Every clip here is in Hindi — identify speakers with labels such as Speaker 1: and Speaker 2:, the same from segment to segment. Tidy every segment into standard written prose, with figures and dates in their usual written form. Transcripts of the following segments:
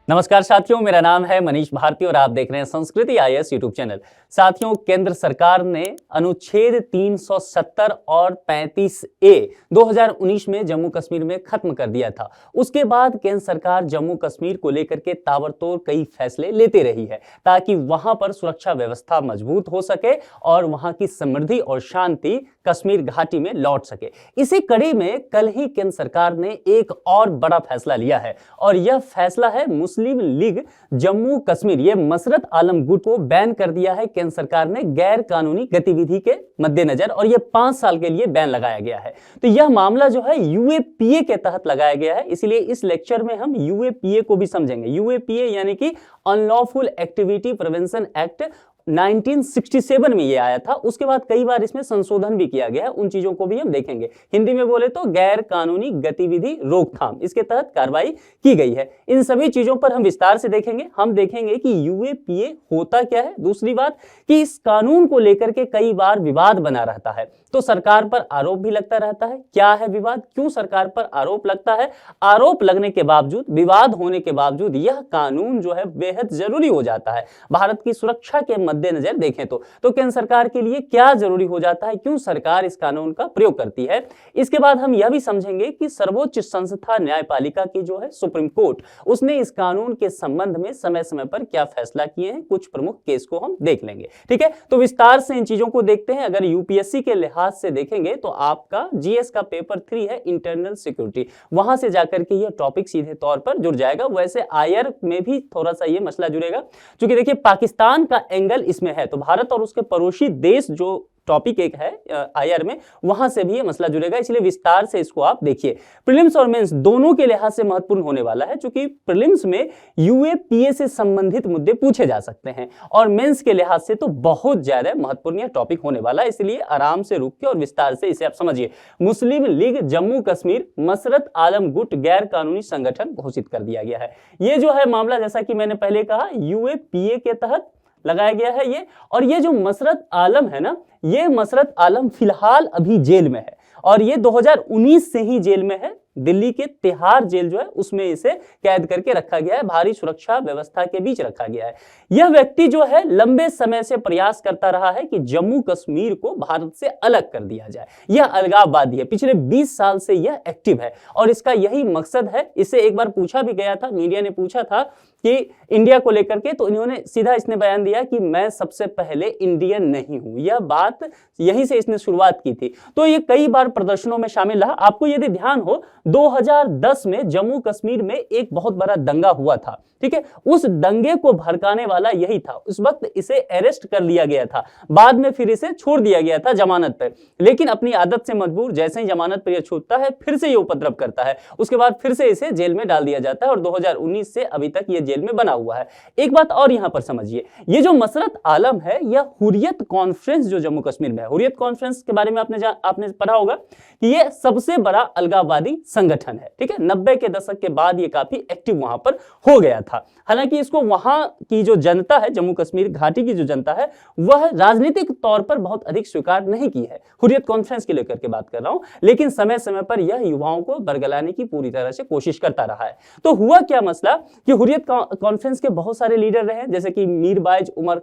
Speaker 1: नमस्कार साथियों, मेरा नाम है मनीष भारती और आप देख रहे हैं संस्कृति आईएएस यूट्यूब चैनल। साथियों, केंद्र सरकार ने अनुच्छेद 370 और 35A 2019 में जम्मू कश्मीर में खत्म कर दिया था। उसके बाद केंद्र सरकार जम्मू कश्मीर को लेकर के ताबड़तोड़ कई फैसले लेते रही है ताकि वहां पर सुरक्षा व्यवस्था मजबूत हो सके और वहां की समृद्धि और शांति कश्मीर घाटी में लौट सके। इसी कड़ी में कल ही केंद्र सरकार ने एक और बड़ा फैसला लिया है और यह फैसला है मुस्लिम लीग जम्मू कश्मीर, ये मसरत आलम गुट को बैन कर दिया है केंद्र सरकार ने गैर कानूनी गतिविधि के मद्देनजर, और यह 5 साल के लिए बैन लगाया गया है। तो यह मामला जो है यूएपीए के तहत लगाया गया है, इसलिए इस लेक्चर में हम यूएपीए को भी समझेंगे। यूएपीए यानी कि अनलॉफुल एक्टिविटी प्रिवेंशन एक्ट 1967 में ये आया था। उसके बाद कई बार इसमें संशोधन भी किया गया है, उन चीजों को भी हम देखेंगे। हिंदी में बोले तो गैर कानूनी गतिविधि रोकथाम, इसके तहत कार्रवाई की गई है। इन सभी चीजों पर हम विस्तार से देखेंगे। हम देखेंगे कि यूएपीए होता क्या है। दूसरी बात कि इस कानून को लेकर के कई बार विवाद बना रहता है, तो सरकार पर आरोप भी लगता रहता है। क्या है विवाद, क्यों सरकार पर आरोप लगता है? आरोप लगने के बावजूद, विवाद होने के बावजूद यह कानून जो है बेहद जरूरी हो जाता है। भारत की सुरक्षा के मद्देनजर देखें तो केंद्र सरकार के लिए क्या जरूरी हो जाता है, क्यों सरकार इस कानून का प्रयोग करती है। इसके बाद हम यह भी समझेंगे कि सर्वोच्च संस्था न्यायपालिका की जो है सुप्रीम कोर्ट, उसने इस कानून के संबंध में समय समय पर क्या फैसला किए हैं। कुछ प्रमुख केस को हम देख लेंगे। ठीक है, तो विस्तार से इन चीजों को देखते हैं। अगर यूपीएससी के लिहाज से देखेंगे तो आपका जीएस का पेपर 3 है इंटरनल सिक्योरिटी, वहां से जाकर के यह टॉपिक सीधे तौर पर जुड़ जाएगा। वैसे आयर में भी थोड़ा सा यह मसला जुड़ेगा, क्योंकि देखिए पाकिस्तान का एंगल इसमें है, तो भारत और उसके पड़ोसी देश जो टॉपिक एक है आईआर में, वहां से भी ये मसला जुड़ेगा, इसलिए विस्तार से इसको आप देखिए। प्रीलिम्स और मेंस दोनों के लिहाज से महत्वपूर्ण होने वाला है, क्योंकि प्रीलिम्स में यूएपीए से संबंधित मुद्दे पूछे जा सकते हैं और मेंस के लिहाज से तो बहुत ज्यादा महत्वपूर्ण यह टॉपिक होने वाला है, इसलिए आराम से रुक के और विस्तार से इसे आप समझिए। मुस्लिम लीग जम्मू कश्मीर मसरत आलम गुट गैर कानूनी संगठन घोषित कर दिया गया है। ये जो है मामला, जैसा कि मैंने पहले कहा, यूएपीए के तहत लगाया गया है ये। और ये जो मसरत आलम है ना, ये मसरत आलम फिलहाल अभी जेल में है और ये 2019 से ही जेल में है। दिल्ली के तिहाड़ जेल जो है उसमें इसे कैद करके रखा गया है, भारी सुरक्षा व्यवस्था के बीच रखा गया है। यह व्यक्ति जो है लंबे समय से प्रयास करता रहा है कि जम्मू कश्मीर को भारत से अलग कर दिया जाए। यह अलगाववादी है, पिछले 20 साल से यह एक्टिव है और इसका यही मकसद है। इसे एक बार पूछा भी गया था, मीडिया ने पूछा था कि इंडिया को लेकर के, तो इन्होंने सीधा इसने बयान दिया कि मैं सबसे पहले इंडियन नहीं हूं। यह बात यहीं से इसने शुरुआत की थी। तो ये कई बार प्रदर्शनों में शामिल रहा। आपको यदि ध्यान हो, 2010 में जम्मू कश्मीर में एक बहुत बड़ा दंगा हुआ था, ठीक है, उस दंगे को भड़काने वाला यही था। उस वक्त इसे अरेस्ट कर लिया गया था, बाद में फिर इसे छोड़ दिया गया था जमानत पर, लेकिन अपनी आदत से मजबूर, जैसे ही जमानत पर यह छूटता है फिर से ये उपद्रव करता है। उसके बाद फिर से इसे जेल में डाल दिया जाता है और 2019 से अभी तक ये जेल में बना हुआ है। एक बात और यहां पर समझिए, ये जो मसरत आलम है, यह हुर्रियत कॉन्फ्रेंस जो जम्मू कश्मीर में है, हुर्रियत कॉन्फ्रेंस के बारे में आपने पढ़ा होगा कि यह सबसे बड़ा अलगाववादी संगठन है। ठीक है, 90 के दशक के बाद ये काफी एक्टिव वहां पर हो गया था। हालांकि इसको वहां की जो जनता है, जम्मू कश्मीर घाटी की जो जनता है, वह राजनीतिक तौर पर बहुत अधिक स्वीकार नहीं की है। हुर्रियत कॉन्फ्रेंस के लेकर के बात कर रहा हूं, लेकिन समय समय पर यह युवाओं को बरगलाने की पूरी तरह से कोशिश करता रहा है। तो हुआ क्या मसला कि हुर्रियत कॉन्फ्रेंस के बहुत सारे लीडर रहे, जैसे कि मीरबाइज उमर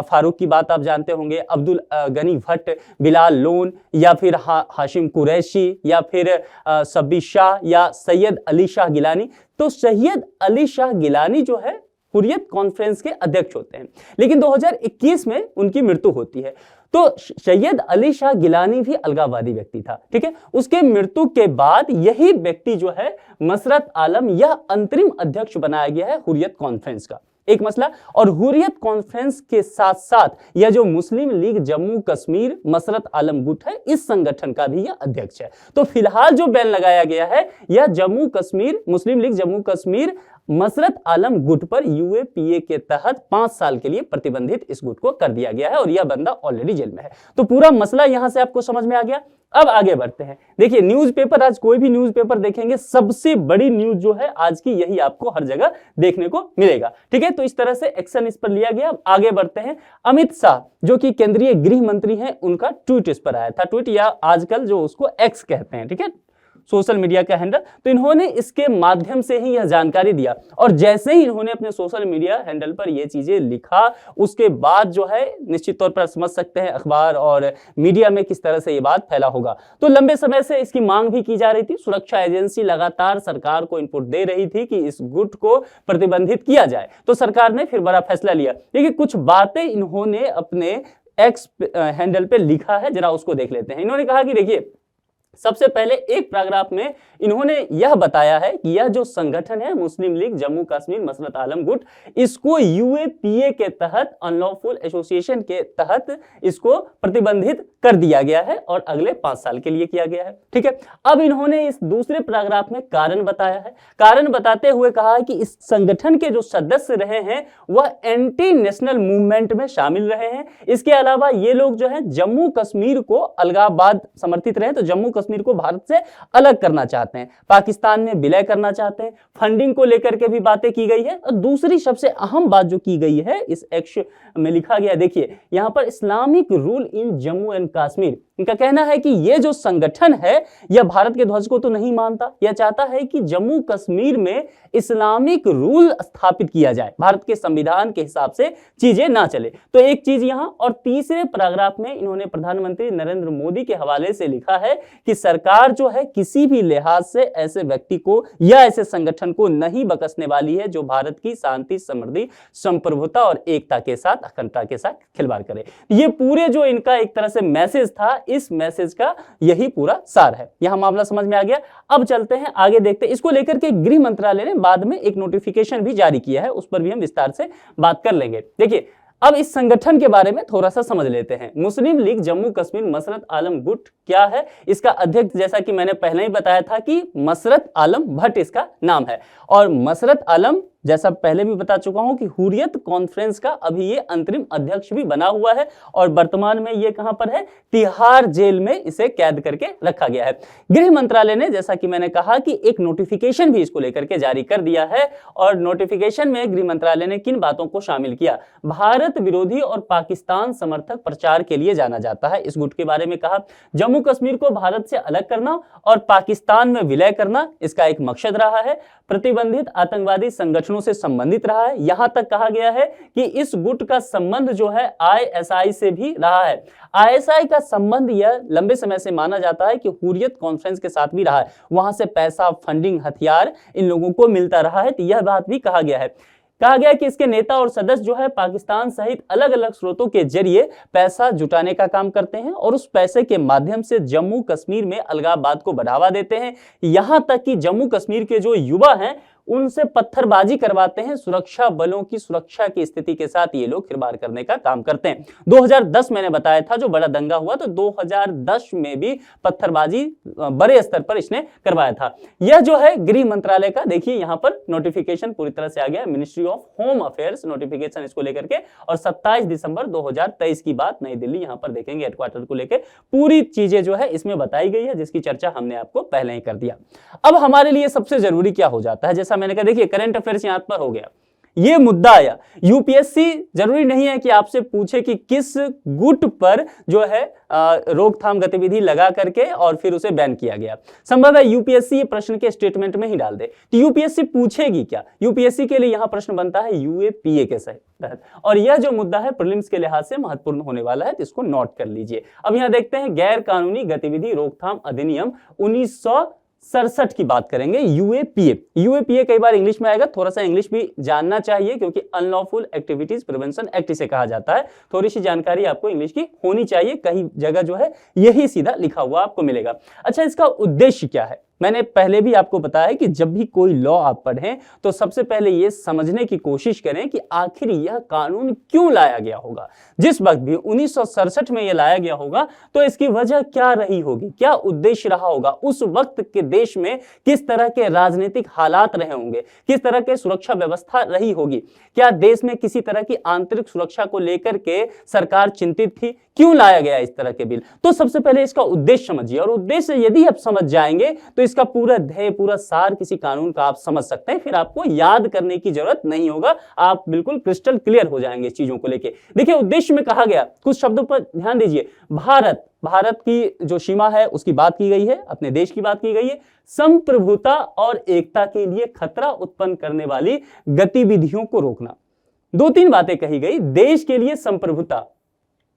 Speaker 1: फारूक की बात आप जानते होंगे, अब्दुल गनी भट्ट, बिलाल लोन, या फिर हाशिम कुरैशी, या फिर सब्बी शाह, या सैयद अली शाह गिलानी। तो सैयद अली शाह गिलानी जो है हुर्रियत कॉन्फ्रेंस के अध्यक्ष होते हैं, लेकिन 2021 में उनकी मृत्यु होती है। तो सैयद अली शाह गिलानी भी अलगाववादी व्यक्ति था। ठीक है, उसके मृत्यु के बाद यही व्यक्ति जो है मसरत आलम, यह अंतरिम अध्यक्ष बनाया गया है हुर्रियत कॉन्फ्रेंस का। एक मसला, और हुर्रियत कॉन्फ्रेंस के साथ साथ यह जो मुस्लिम लीग जम्मू कश्मीर मसरत आलम गुट है, इस संगठन का भी यह अध्यक्ष है। तो फिलहाल जो बैन लगाया गया है, यह जम्मू कश्मीर मुस्लिम लीग जम्मू कश्मीर मसरत आलम गुट पर यूएपीए के तहत 5 साल के लिए प्रतिबंधित इस गुट को कर दिया गया है और यह बंदा ऑलरेडी जेल में है। तो पूरा मसला यहां से आपको समझ में आ गया। अब आगे बढ़ते हैं। देखिए, न्यूज़पेपर, आज कोई भी न्यूज़पेपर देखेंगे, सबसे बड़ी न्यूज जो है आज की, यही आपको हर जगह देखने को मिलेगा। ठीक है, तो इस तरह से एक्शन इस पर लिया गया। अब आगे बढ़ते हैं। अमित शाह जो कि केंद्रीय गृह मंत्री हैं, उनका ट्वीट इस पर आया था, ट्वीट या आजकल जो उसको एक्स कहते हैं। ठीक है, सोशल मीडिया का हैंडल। तो इन्होंने इसके माध्यम से ही यह जानकारी दिया और जैसे ही इन्होंने अपने सोशल मीडिया हैंडल पर यह चीजें लिखा उसके बाद जो है निश्चित तौर पर समझ सकते हैं अखबार और मीडिया में किस तरह से ये बात फैला होगा। तो लंबे समय से इसकी मांग भी की जा रही थी, सुरक्षा एजेंसी लगातार सरकार को इनपुट दे रही थी कि इस गुट को प्रतिबंधित किया जाए। तो सरकार ने फिर बड़ा फैसला लिया। देखिए कुछ बातें इन्होंने अपने एक्स हैंडल पे लिखा है, जरा उसको देख लेते हैं। इन्होंने कहा कि देखिए सबसे पहले एक पैराग्राफ में इन्होंने यह बताया है कि यह जो संगठन है मुस्लिम लीग जम्मू कश्मीर मसरत आलम गुट, इसको यूएपीए के तहत अनलॉफुल एसोसिएशन के तहत इसको प्रतिबंधित कर दिया गया है और अगले 5 साल के लिए किया गया है। ठीक है, अब इन्होंने इस दूसरे पैराग्राफ में कारण बताया है। कारण बताते हुए कहा है कि इस संगठन के जो सदस्य रहे हैं वह एंटी नेशनल मूवमेंट में शामिल रहे हैं। इसके अलावा ये लोग जो है जम्मू कश्मीर को अलगाववाद समर्थित रहे, तो जम्मू कश्मीर को भारत से अलग करना चाहते हैं, पाकिस्तान में विलय करना चाहते हैं। फंडिंग को लेकर के भी बातें की गई है। और दूसरी सबसे अहम बात जो की गई है इस एक्ट में लिखा गया, देखिए यहां पर Islamic rule in Jammu and Kashmir. इनका कहना है कि यह जो संगठन है यह भारत के ध्वज को तो नहीं मानता, यह चाहता है कि जम्मू कश्मीर में इस्लामिक रूल स्थापित किया जाए, भारत के संविधान के हिसाब से चीजें ना चले। तो एक चीज यहां, और तीसरे पैराग्राफ में इन्होंने प्रधानमंत्री नरेंद्र मोदी के हवाले से लिखा है कि सरकार जो है किसी भी लिहाज से ऐसे व्यक्ति को या ऐसे संगठन को नहीं बख्शने वाली है जो भारत की शांति, समृद्धि, संप्रभुता और एकता के साथ, अखंडता के साथ खिलवाड़ करे। ये पूरे जो इनका एक तरह से मैसेज था, इस मैसेज का यही पूरा सार है। यहां मामला समझ में आ गया। अब चलते हैं आगे, देखते हैं इसको लेकर के गृह मंत्रालय ने बाद में एक नोटिफिकेशन भी जारी किया है, उस पर भी हम विस्तार से बात कर लेंगे। देखिए अब इस संगठन के बारे में थोड़ा सा समझ लेते हैं। मुस्लिम लीग जम्मू कश्मीर मसरत आलम गुट क्या है? इसका अध्यक्ष जैसा कि मैंने पहले ही बताया था कि मसरत आलम भट्ट इसका नाम है, और मसरत आलम जैसा पहले भी बता चुका हूं कि हुर्रियत कॉन्फ्रेंस का अभी ये अंतरिम अध्यक्ष भी बना हुआ है और वर्तमान में ये कहां पर है? तिहाड़ जेल में इसे कैद करके रखा गया है। गृह मंत्रालय ने जैसा कि मैंने कहा कि एक नोटिफिकेशन भी इसको लेकर के जारी कर दिया है, और नोटिफिकेशन में गृह मंत्रालय ने किन बातों को शामिल किया? भारत विरोधी और पाकिस्तान समर्थक प्रचार के लिए जाना जाता है। इस गुट के बारे में कहा जम्मू कश्मीर को भारत से अलग करना और पाकिस्तान में विलय करना इसका एक मकसद रहा है। प्रतिबंधित आतंकवादी संगठनों से संबंधित रहा है। यहां तक कहा गया है कि इस गुट का संबंध जो है आईएसआई से भी रहा है। आईएसआई का संबंध यह लंबे समय से माना जाता है कि हुर्रियत कॉन्फ्रेंस के साथ भी रहा है, वहां से पैसा, फंडिंग, हथियार इन लोगों को मिलता रहा है। तो यह बात भी कहा गया है। कहा गया कि इसके नेता और सदस्य जो है पाकिस्तान सहित अलग अलग स्रोतों के जरिए पैसा जुटाने का काम करते हैं और उस पैसे के माध्यम से जम्मू कश्मीर में अलगाववाद को बढ़ावा देते हैं। यहां तक कि जम्मू कश्मीर के जो युवा हैं उनसे पत्थरबाजी करवाते हैं। सुरक्षा बलों की सुरक्षा की स्थिति के साथ ये लोग खिलवाड़ करने का काम करते हैं। 2010 मैंने बताया था जो बड़ा दंगा हुआ, तो 2010 में भी पत्थरबाजी बड़े स्तर पर इसने करवाया था। यह जो है गृह मंत्रालय का, देखिए यहां पर नोटिफिकेशन पूरी तरह से आ गया, ministry of home affairs notification इसको लेकर के, और 27 दिसंबर 2023 की बात, नई दिल्ली, यहां पर देखेंगे हेडक्वार्टर को लेकर पूरी चीजें जो है इसमें बताई गई है, जिसकी चर्चा हमने आपको पहले ही कर दिया। अब हमारे लिए सबसे जरूरी क्या हो जाता है? जैसा मैंने कहा, देखिए करंट अफेयर्स यहां पर हो गया, ये मुद्दा आया। यूपीएससी जरूरी नहीं है कि आपसे पूछे कि किस गुट पर जो है रोकथाम गतिविधि लगा करके और फिर उसे बैन किया गया। संभव है यूपीएससी ये प्रश्न के स्टेटमेंट में ही डाल दे, तो यूपीएससी पूछेगी क्या? यूपीएससी के लिए यहां प्रश्न बनता है यूएपीए के तहत, और यह जो मुद्दा है प्रीलिम्स के लिहाज से महत्वपूर्ण होने वाला है, तो इसको नोट कर लीजिए। अब यहां देखते हैं गैर कानूनी गतिविधि रोकथाम अधिनियम 1967 की बात करेंगे, यूएपीए। यूएपीए कई बार इंग्लिश में आएगा, थोड़ा सा इंग्लिश भी जानना चाहिए क्योंकि अनलॉफुल एक्टिविटीज प्रिवेंशन एक्ट इसे कहा जाता है। थोड़ी सी जानकारी आपको इंग्लिश की होनी चाहिए, कई जगह जो है यही सीधा लिखा हुआ आपको मिलेगा। अच्छा, इसका उद्देश्य क्या है? मैंने पहले भी आपको बताया कि जब भी कोई लॉ आप पढ़ें तो सबसे पहले यह समझने की कोशिश करें कि आखिर यह कानून क्यों लाया गया होगा। जिस वक्त भी 1967 में यह लाया गया होगा तो इसकी वजह क्या रही होगी, क्या उद्देश्य रहा होगा, उस वक्त के देश में किस तरह के राजनीतिक हालात रहे होंगे, किस तरह के सुरक्षा व्यवस्था रही होगी, क्या देश में किसी तरह की आंतरिक सुरक्षा को लेकर के सरकार चिंतित थी, क्यों लाया गया इस तरह के बिल। तो सबसे पहले इसका उद्देश्य समझिए, और उद्देश्य यदि आप समझ जाएंगे तो इसका पूरा ध्येय, पूरा सार किसी कानून का आप समझ सकते हैं, फिर आपको याद करने की जरूरत नहीं होगा, आप बिल्कुल क्रिस्टल क्लियर हो जाएंगे चीजों को लेके। देखिए उद्देश्य में कहा गया, कुछ शब्दों पर ध्यान दीजिए। भारत की जो सीमा है उसकी बात की गई है, अपने देश की बात की गई है। संप्रभुता और एकता के लिए खतरा उत्पन्न करने वाली गतिविधियों को रोकना। दो तीन बातें कही गई। देश के लिए संप्रभुता,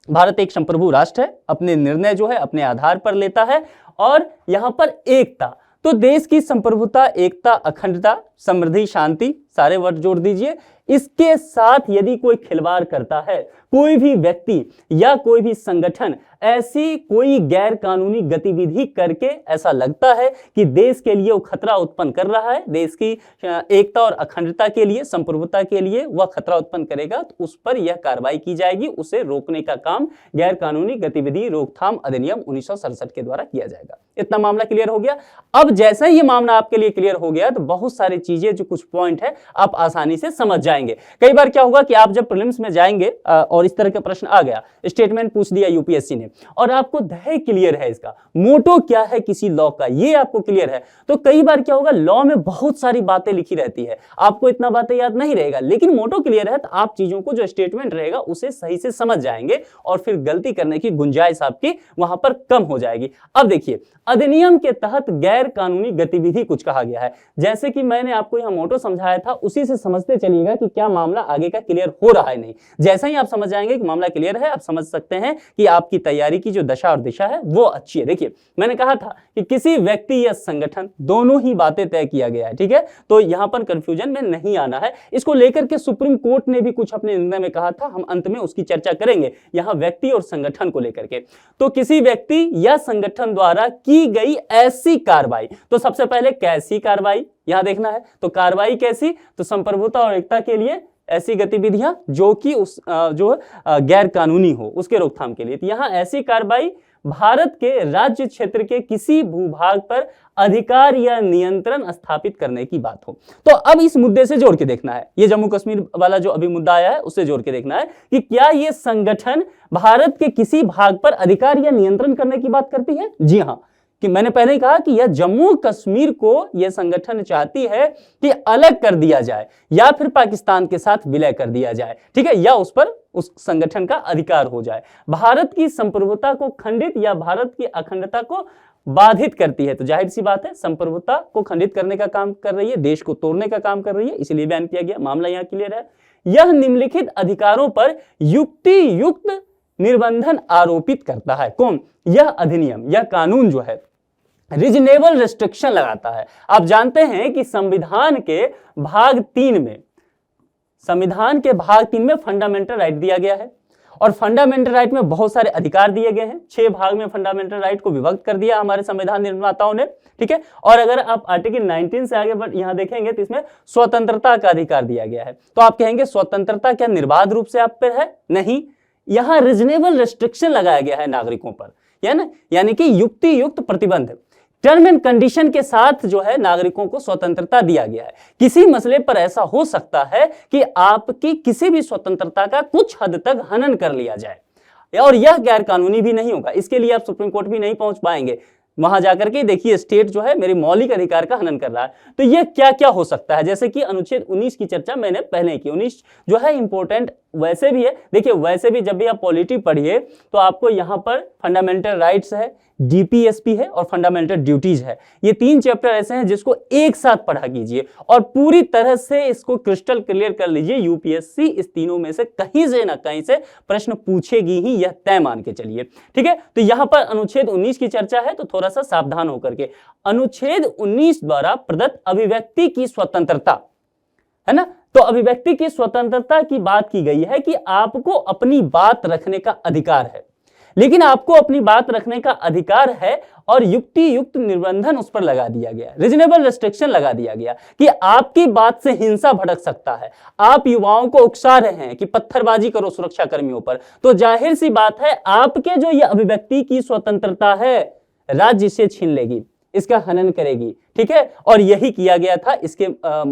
Speaker 1: भारत एक संप्रभु राष्ट्र है, अपने निर्णय जो है अपने आधार पर लेता है। और यहां पर एकता, तो देश की संप्रभुता, एकता, अखंडता, समृद्धि, शांति, सारे वर्ड जोड़ दीजिए। इसके साथ यदि कोई खिलवाड़ करता है, कोई भी व्यक्ति या कोई भी संगठन ऐसी कोई गैर कानूनी गतिविधि करके ऐसा लगता है कि देश के लिए वो खतरा उत्पन्न कर रहा है, देश की एकता और अखंडता के लिए, संप्रभुता के लिए वह खतरा उत्पन्न करेगा, तो उस पर यह कार्रवाई की जाएगी। उसे रोकने का काम गैर कानूनी गतिविधि रोकथाम अधिनियम 1967 के द्वारा किया जाएगा। इतना मामला क्लियर हो गया। अब जैसा ही ये मामला आपके लिए क्लियर हो गया तो बहुत सारी चीजें, जो कुछ पॉइंट है, आप आसानी से समझ जाएंगे। कई बार क्या होगा कि आप जब प्रीलिम्स में जाएंगे और इस तरह का प्रश्न आ गया, स्टेटमेंट पूछ दिया यूपीएससी ने, और आपको ध्येय क्लियर है, इसका मोटो क्या है किसी लॉ का, ये आपको क्लियर है, तो कई बार क्या होगा, लॉ में बहुत सारी बातें लिखी रहती है, आपको इतना बातें याद नहीं रहेगा, लेकिन मोटो क्लियर है तो आप चीजों को, जो स्टेटमेंट रहेगा उसे सही से समझ जाएंगे और फिर गलती करने की गुंजाइश आपकी वहां पर कम हो जाएगी। अब देखिए, अधिनियम के तहत गैर कानूनी गतिविधि कुछ कहा गया है, जैसे कि मैंने आपको यहां मोटो समझाया था, उसी से समझते चलिएगा कि क्या मामला आगे का क्लियर हो रहा है नहीं। जैसा ही आप समझ जाएंगे कि मामला क्लियर है, आप समझ सकते हैं कि आपकी तैयारी की जो दशा और दिशा है वो अच्छी है। देखिए मैंने कहा था कि किसी व्यक्ति या संगठन, दोनों ही बातें तय किया गया है, ठीक है, तो यहां पर कंफ्यूजन में नहीं आना है। इसको लेकर के सुप्रीम कोर्ट ने भी कुछ अपने निर्णय में कहा था, हम अंत में उसकी चर्चा करेंगे, यहां व्यक्ति और संगठन को लेकर के। तो किसी व्यक्ति या संगठन द्वारा की गई ऐसी कार्रवाई, तो सबसे पहले कैसी कार्रवाई यहां देखना है, तो कार्रवाई कैसी, तो संप्रभुता और एकता के लिए ऐसी गतिविधियां जो कि उस जो गैर कानूनी हो, उसके रोकथाम के लिए। तो यहां ऐसी कार्रवाई भारत के राज्य क्षेत्र के किसी भूभाग पर अधिकार या नियंत्रण स्थापित करने की बात हो। तो अब इस मुद्दे से जोड़ के देखना है, ये जम्मू कश्मीर वाला जो अभी मुद्दा आया है उससे जोड़ के देखना है कि क्या ये संगठन भारत के किसी भाग पर अधिकार या नियंत्रण करने की बात करती है। जी हां, कि मैंने पहले ही कहा कि यह जम्मू कश्मीर को यह संगठन चाहती है कि अलग कर दिया जाए या फिर पाकिस्तान के साथ विलय कर दिया जाए, ठीक है, या उस पर उस संगठन का अधिकार हो जाए। भारत की संप्रभुता को खंडित या भारत की अखंडता को बाधित करती है, तो जाहिर सी बात है संप्रभुता को खंडित करने का काम कर रही है, देश को तोड़ने का काम कर रही है, इसलिए बैन किया गया। मामला यहां क्लियर है। यह निम्नलिखित अधिकारों पर युक्ति युक्त निर्बंधन आरोपित करता है। कौन? यह अधिनियम, यह कानून जो है रीजनेबल रेस्ट्रिक्शन लगाता है। आप जानते हैं कि संविधान के भाग 3 में, संविधान के भाग 3 में फंडामेंटल राइट दिया गया है और फंडामेंटल राइट में बहुत सारे अधिकार दिए गए हैं। 6 भाग में फंडामेंटल राइट को विभक्त कर दिया हमारे संविधान निर्माताओं ने, ठीक है। और अगर आप आर्टिकल 19 से आगे यहां देखेंगे तो इसमें स्वतंत्रता का अधिकार दिया गया है। तो आप कहेंगे स्वतंत्रता क्या निर्बाध रूप से आप पर है? नहीं, यहां रीजनेबल रेस्ट्रिक्शन लगाया गया है नागरिकों पर, यानी कि युक्ति युक्त प्रतिबंध, टर्म एंड कंडीशन के साथ जो है नागरिकों को स्वतंत्रता दिया गया है। किसी मसले पर ऐसा हो सकता है कि आपकी किसी भी स्वतंत्रता का कुछ हद तक हनन कर लिया जाए और यह गैर कानूनी भी नहीं होगा। इसके लिए आप सुप्रीम कोर्ट भी नहीं पहुंच पाएंगे, वहां जाकर के देखिए स्टेट जो है मेरे मौलिक अधिकार का हनन कर रहा है। तो यह क्या क्या हो सकता है, जैसे कि अनुच्छेद 19 की चर्चा मैंने पहले की। 19 जो है इंपॉर्टेंट वैसे भी है, देखिए वैसे भी जब भी आप पॉलिटी पढ़िए तो आपको यहां पर फंडामेंटल राइट्स है, डीपीएसपी है और फंडामेंटल ड्यूटीज है। ये 3 चैप्टर ऐसे हैं जिसको एक साथ पढ़ा कीजिए और पूरी तरह से इसको क्रिस्टल क्लियर कर लीजिए। यूपीएससी इस तीनों में से कहीं से ना कहीं से प्रश्न पूछेगी ही, यह तय मान के चलिए, ठीक है। तो यहां पर अनुच्छेद 19 की चर्चा है, तो थोड़ा सा सावधान होकर के। अनुच्छेद 19 द्वारा प्रदत्त अभिव्यक्ति की स्वतंत्रता है ना, तो अभिव्यक्ति की स्वतंत्रता की बात की गई है कि आपको अपनी बात रखने का अधिकार है, लेकिन आपको अपनी बात रखने का अधिकार है और युक्ति युक्त निर्बंधन उस पर लगा दिया गया, रीजनेबल रेस्ट्रिक्शन लगा दिया गया कि आपकी बात से हिंसा भड़क सकता है। आप युवाओं को उकसा रहे हैं कि पत्थरबाजी करो सुरक्षा कर्मियों पर, तो जाहिर सी बात है आपके जो ये अभिव्यक्ति की स्वतंत्रता है राज्य से छीन लेगी। इसका हनन करेगी, ठीक है। और यही किया गया था इसके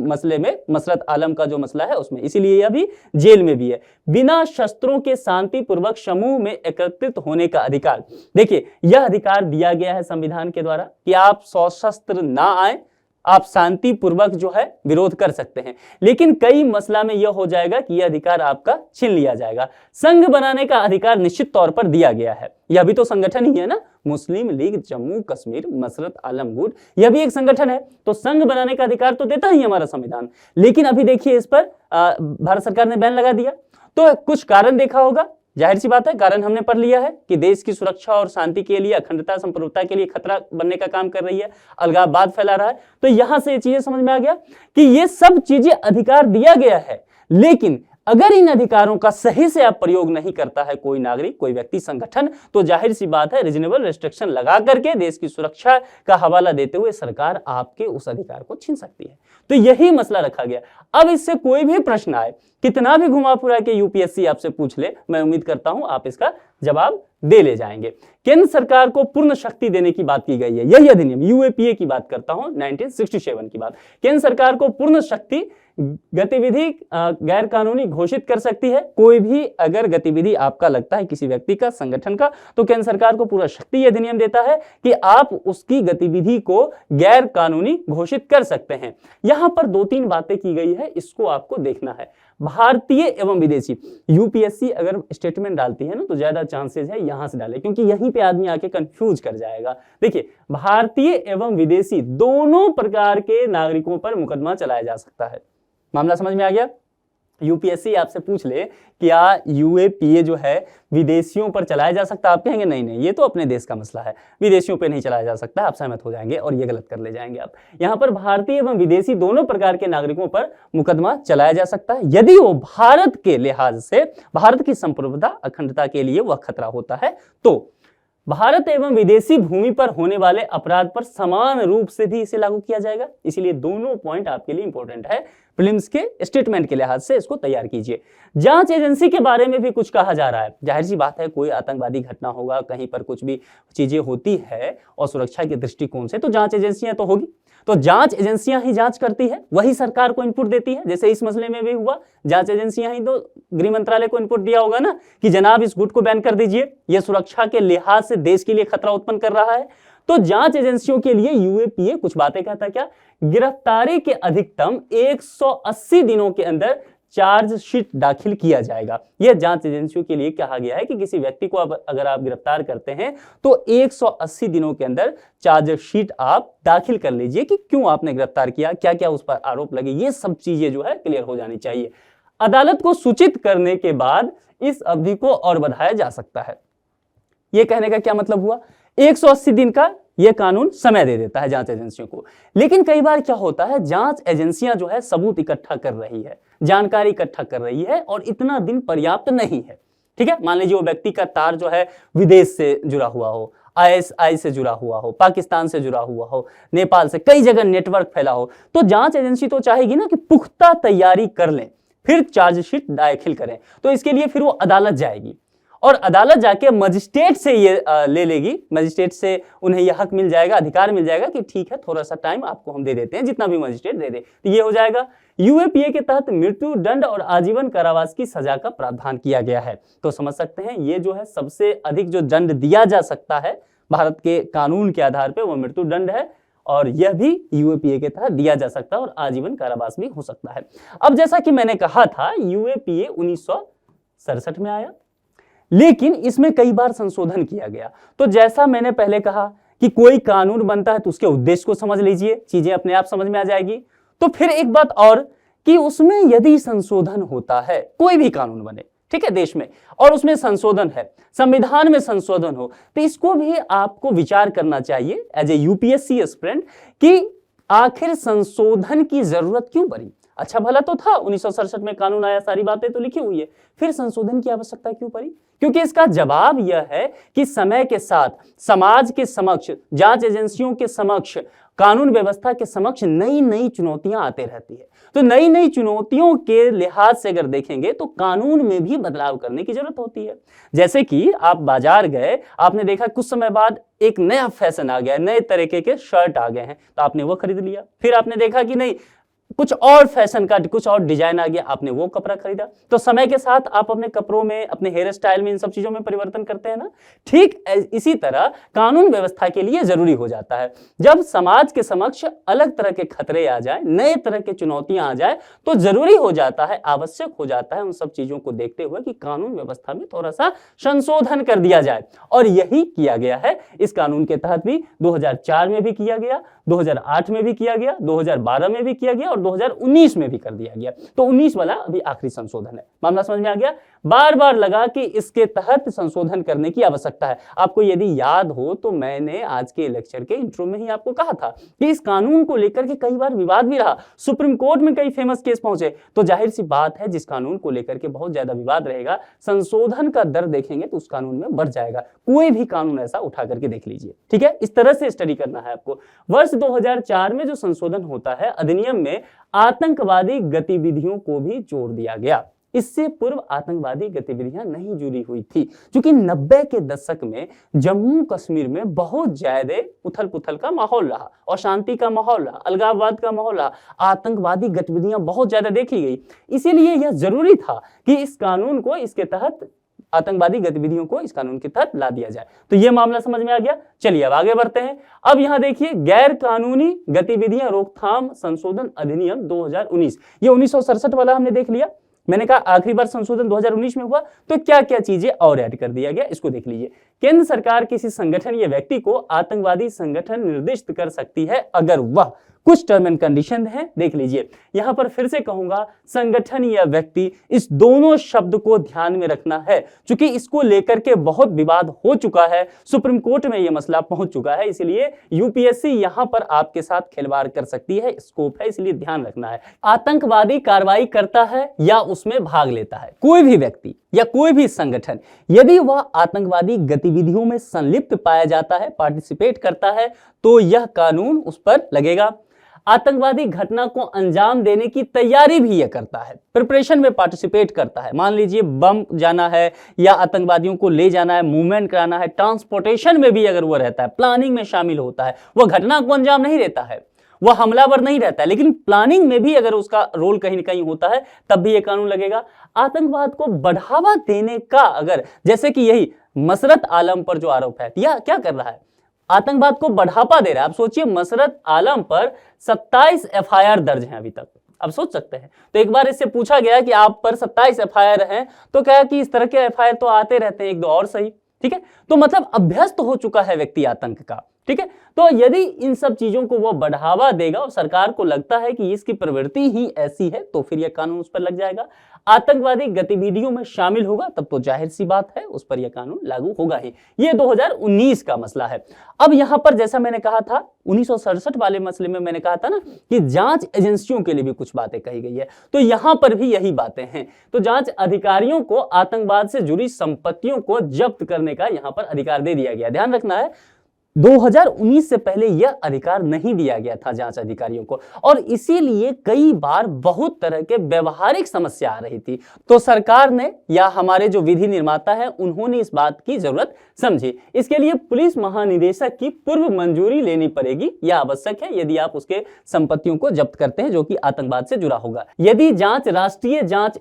Speaker 1: मसले में, मसरत आलम का जो मसला है उसमें, इसीलिए यह अभी जेल में भी है। बिना शस्त्रों के शांतिपूर्वक समूह में एकत्रित होने का अधिकार, देखिए यह अधिकार दिया गया है संविधान के द्वारा कि आप सशस्त्र ना आए, आप शांतिपूर्वक जो है विरोध कर सकते हैं। लेकिन कई मसला में यह हो जाएगा कि यह अधिकार आपका छीन लिया जाएगा। संघ बनाने का अधिकार निश्चित तौर पर दिया गया है, यह भी तो संगठन ही है ना, मुस्लिम लीग जम्मू कश्मीर, मसरत आलम गुट, यह भी एक संगठन है, तो संघ बनाने का अधिकार तो देता ही हमारा संविधान। लेकिन अभी देखिए इस पर भारत सरकार ने बैन लगा दिया, तो कुछ कारण देखा होगा, जाहिर सी बात है कारण हमने पढ़ लिया है कि देश की सुरक्षा और शांति के लिए, अखंडता संप्रभुता के लिए खतरा बनने का काम कर रही है, अलगाववाद फैला रहा है। तो यहां से ये चीजें समझ में आ गया कि ये सब चीजें अधिकार दिया गया है, लेकिन अगर इन अधिकारों का सही से आप प्रयोग नहीं करता है कोई नागरिक, कोई व्यक्ति, संगठन, तो जाहिर सी बात है रीजनेबल रेस्ट्रिक्शन लगा करके देश की सुरक्षा का हवाला देते हुए सरकार आपके उस अधिकार को छीन सकती है। तो यही मसला रखा गया। अब इससे कोई भी प्रश्न आए, कितना भी घुमा फिरा के यूपीएससी आपसे पूछ ले, मैं उम्मीद करता हूं आप इसका जवाब दे ले जाएंगे। केंद्र सरकार को पूर्ण शक्ति देने की बात की गई है, यही अधिनियम, यूएपीए की बात करता हूं, 1967 की बात। केंद्र सरकार को पूर्ण शक्ति गतिविधि गैर कानूनी घोषित कर सकती है। कोई भी अगर गतिविधि आपका लगता है किसी व्यक्ति का, संगठन का, तो केंद्र सरकार को पूरा शक्ति यह अधिनियम देता है कि आप उसकी गतिविधि को गैर कानूनी घोषित कर सकते हैं। यहां पर 2-3 बातें की गई है, इसको आपको देखना है। भारतीय एवं विदेशी, यूपीएससी अगर स्टेटमेंट डालती है ना तो ज्यादा चांसेस है यहां से डाले, क्योंकि यहीं पे आदमी आके कंफ्यूज कर जाएगा। देखिए भारतीय एवं विदेशी दोनों प्रकार के नागरिकों पर मुकदमा चलाया जा सकता है। मामला समझ में आ गया? यूपीएससी आपसे पूछ ले क्या यूएपीए जो है विदेशियों पर चलाया जा सकता है, आप कहेंगे नहीं नहीं ये तो अपने देश का मसला है, विदेशियों पे नहीं चलाया जा सकता, आप सहमत हो जाएंगे और ये गलत कर ले जाएंगे आप। यहां पर भारतीय एवं विदेशी दोनों प्रकार के नागरिकों पर मुकदमा चलाया जा सकता है यदि वो भारत के लिहाज से, भारत की संप्रभुता अखंडता के लिए वह खतरा होता है। तो भारत एवं विदेशी भूमि पर होने वाले अपराध पर समान रूप से भी इसे लागू किया जाएगा। इसीलिए दोनों पॉइंट आपके लिए इंपॉर्टेंट है, प्रीलिम्स के स्टेटमेंट के लिहाज से इसको तैयार कीजिए। जांच एजेंसी के बारे में भी कुछ कहा जा रहा है। जाहिर सी बात है कोई आतंकवादी घटना होगा, कहीं पर कुछ भी चीजें होती है और सुरक्षा के दृष्टिकोण से, तो जांच एजेंसियां तो होगी। तो जांच एजेंसियां ही जांच करती है, वही सरकार को इनपुट देती है। जैसे इस मसले में भी हुआ, जांच एजेंसियां ही तो गृह मंत्रालय को इनपुट दिया होगा ना कि जनाब इस गुट को बैन कर दीजिए, यह सुरक्षा के लिहाज से देश के लिए खतरा उत्पन्न कर रहा है। तो जांच एजेंसियों के लिए यूएपीए कुछ बातें कहता है, क्या? गिरफ्तारी के अधिकतम 180 दिनों के अंदर चार्जशीट दाखिल किया जाएगा। यह जांच एजेंसियों के लिए कहा गया है कि किसी व्यक्ति को अगर आप गिरफ्तार करते हैं तो 180 दिनों के अंदर चार्जशीट आप दाखिल कर लीजिए कि क्यों आपने गिरफ्तार किया, क्या क्या उस पर आरोप लगे, ये सब चीजें जो है क्लियर हो जानी चाहिए। अदालत को सूचित करने के बाद इस अवधि को और बढ़ाया जा सकता है। यह कहने का क्या मतलब हुआ? 180 दिन का यह कानून समय दे देता है जांच एजेंसियों को। लेकिन कई बार क्या होता है, जांच एजेंसियां जो है सबूत इकट्ठा कर रही है, जानकारी इकट्ठा कर रही है और इतना दिन पर्याप्त नहीं है। ठीक है, मान लीजिए वो व्यक्ति का तार जो है विदेश से जुड़ा हुआ हो, आईएसआई से जुड़ा हुआ हो, पाकिस्तान से जुड़ा हुआ हो, नेपाल से, कई जगह नेटवर्क फैला हो, तो जांच एजेंसी तो चाहेगी ना कि पुख्ता तैयारी कर लें फिर चार्जशीट दाखिल करें। तो इसके लिए फिर वो अदालत जाएगी और अदालत जाके मजिस्ट्रेट से ये ले लेगी, मजिस्ट्रेट से उन्हें यह हक मिल जाएगा, अधिकार मिल जाएगा कि ठीक है थोड़ा सा टाइम आपको हम दे देते हैं, जितना भी मजिस्ट्रेट दे दे, तो ये हो जाएगा। यूएपीए के तहत मृत्यु दंड और आजीवन कारावास की सजा का प्रावधान किया गया है। तो समझ सकते हैं ये जो है सबसे अधिक जो दंड दिया जा सकता है भारत के कानून के आधार पर वो मृत्यु दंड है और यह भी यूएपीए के तहत दिया जा सकता है और आजीवन कारावास भी हो सकता है। अब जैसा कि मैंने कहा था यूएपीए 1967 में आया, लेकिन इसमें कई बार संशोधन किया गया। तो जैसा मैंने पहले कहा कि कोई कानून बनता है तो उसके उद्देश्य को समझ लीजिए, चीजें अपने आप समझ में आ जाएगी। तो फिर एक बात और कि उसमें यदि संशोधन होता है, कोई भी कानून बने, ठीक है, देश में, और उसमें संशोधन है, संविधान में संशोधन हो, तो इसको भी आपको विचार करना चाहिए एज ए यूपीएससी एस्पिरेंट कि आखिर संशोधन की जरूरत क्यों पड़ी। अच्छा भला तो था 1967 में कानून आया, सारी बातें तो लिखी हुई है, फिर संशोधन की आवश्यकता क्यों पड़ी? क्योंकि इसका जवाब यह है कि समय के साथ समाज के समक्ष, जांच एजेंसियों के समक्ष, कानून व्यवस्था के समक्ष नई नई चुनौतियां आते रहती है। तो नई नई चुनौतियों के लिहाज से अगर देखेंगे तो कानून में भी बदलाव करने की जरूरत होती है। जैसे कि आप बाजार गए, आपने देखा कुछ समय बाद एक नया फैशन आ गया है, नए तरीके के शर्ट आ गए हैं, तो आपने वो खरीद लिया। फिर आपने देखा कि नहीं, कुछ और फैशन का, कुछ और डिजाइन आ गया, आपने वो कपड़ा खरीदा। तो समय के साथ आप अपने कपड़ों में, अपने हेयर स्टाइल में, इन सब चीजों में परिवर्तन करते हैं ना। ठीक इसी तरह कानून व्यवस्था के लिए जरूरी हो जाता है। जब समाज के समक्ष अलग तरह के खतरे आ जाए, नए तरह की चुनौतियां आ जाए, तो जरूरी हो जाता है, आवश्यक हो जाता है उन सब चीजों को देखते हुए कि कानून व्यवस्था में थोड़ा सा संशोधन कर दिया जाए। और यही किया गया है। इस कानून के तहत भी 2004 में भी किया गया, 2008 में भी किया गया, 2012 में भी किया गया और 2019 में भी कर दिया गया। तो 19 वाला अभी आखिरी संशोधन है। मामला समझ में आ गया? बार बार लगा कि इसके तहत संशोधन करने की आवश्यकता है। आपको यदि याद हो तो मैंने आज के लेक्चर के इंट्रो में ही आपको कहा था कि इस कानून को लेकर के कई बार विवाद भी रहा, सुप्रीम कोर्ट में कई फेमस केस पहुंचे। तो जाहिर सी बात है, जिस कानून को लेकर के बहुत ज्यादा विवाद रहेगा, संशोधन का दर देखेंगे तो उस कानून में बढ़ जाएगा। कोई भी कानून ऐसा उठा करके देख लीजिए, ठीक है? इस तरह से स्टडी करना है आपको। वर्ष 2004 में जो संशोधन होता है, अधिनियम में आतंकवादी गतिविधियों को भी जोड़ दिया गया। इससे पूर्व आतंकवादी गतिविधियां नहीं जुड़ी हुई थी, क्योंकि 90 के दशक में जम्मू कश्मीर में बहुत ज्यादा उथल पुथल का माहौल रहा, अशांति का माहौल रहा, अलगाववाद का माहौल रहा, आतंकवादी गतिविधियां बहुत ज्यादा देखी गई। इसीलिए यह जरूरी था कि इस कानून को, इसके तहत आतंकवादी गतिविधियों को इस कानून के तहत ला दिया जाए। तो यह मामला समझ में आ गया। चलिए अब आगे बढ़ते हैं। अब यहां देखिए, गैर कानूनी गतिविधियां रोकथाम संशोधन अधिनियम 2019, ये 1967 वाला हमने देख लिया। मैंने कहा आखिरी बार संशोधन 2019 में हुआ, तो क्या क्या चीजें और ऐड कर दिया गया, इसको देख लीजिए। केंद्र सरकार किसी संगठन या व्यक्ति को आतंकवादी संगठन निर्दिष्ट कर सकती है अगर वह, कुछ टर्म एंड कंडीशन है, देख लीजिए। यहां पर फिर से कहूंगा, संगठन या व्यक्ति, इस दोनों शब्द को ध्यान में रखना है, क्योंकि इसको लेकर के बहुत विवाद हो चुका है, सुप्रीम कोर्ट में यह मसला पहुंच चुका है। इसलिए यूपीएससी यहां पर आपके साथ खिलवाड़ कर सकती है, स्कोप है, इसलिए ध्यान रखना है। आतंकवादी कार्रवाई करता है या उसमें भाग लेता है कोई भी व्यक्ति या कोई भी संगठन, यदि वह आतंकवादी गतिविधियों में संलिप्त पाया जाता है, पार्टिसिपेट करता है, तो यह कानून उस पर लगेगा। आतंकवादी घटना को अंजाम देने की तैयारी भी यह करता है, प्रिपरेशन में पार्टिसिपेट करता है। मान लीजिए बम जाना है या आतंकवादियों को ले जाना है, मूवमेंट कराना है, ट्रांसपोर्टेशन में भी अगर वह रहता है, प्लानिंग में शामिल होता है, वह घटना को अंजाम नहीं देता है, वह हमलावर नहीं रहता है, लेकिन प्लानिंग में भी अगर उसका रोल कहीं ना कहीं होता है, तब भी यह कानून लगेगा। आतंकवाद को बढ़ावा देने का, अगर जैसे कि यही मसरत आलम पर जो आरोप है, यह क्या कर रहा है, आतंकवाद को बढ़ावा दे रहा है। आप सोचिए, मसरत आलम पर 27 एफआईआर दर्ज हैं अभी तक। आप सोच सकते हैं। तो एक बार इससे पूछा गया कि आप पर 27 एफआईआर हैं, तो कहा कि इस तरह के एफआईआर तो आते रहते हैं, एक दो और सही, ठीक है। तो मतलब अभ्यस्त हो चुका है व्यक्ति आतंक का, ठीक है। तो यदि इन सब चीजों को वो बढ़ावा देगा और सरकार को लगता है कि इसकी प्रवृत्ति ही ऐसी है, तो फिर यह कानून उस पर लग जाएगा। आतंकवादी गतिविधियों में शामिल होगा, तब तो जाहिर सी बात है उस पर यह कानून लागू होगा ही। यह 2019 का मसला है। अब यहां पर जैसा मैंने कहा था, 1967 वाले मसले में मैंने कहा था ना कि जांच एजेंसियों के लिए भी कुछ बातें कही गई है, तो यहां पर भी यही बातें हैं। तो जांच अधिकारियों को आतंकवाद से जुड़ी संपत्तियों को जब्त करने का यहां पर अधिकार दे दिया गया। ध्यान रखना है, 2019 से पहले यह अधिकार नहीं दिया गया था जांच अधिकारियों को, और इसीलिए कई बार बहुत तरह के व्यवहारिक समस्या आ रही थी। तो सरकार ने या हमारे जो विधि निर्माता है, उन्होंने इस बात की जरूरत समझी। इसके लिए पुलिस महानिदेशक की पूर्व मंजूरी लेनी पड़ेगी, यह आवश्यक है यदि आप उसके संपत्तियों को जब्त करते हैं जो कि आतंकवाद से जुड़ा होगा। यदि जांच राष्ट्रीय जांच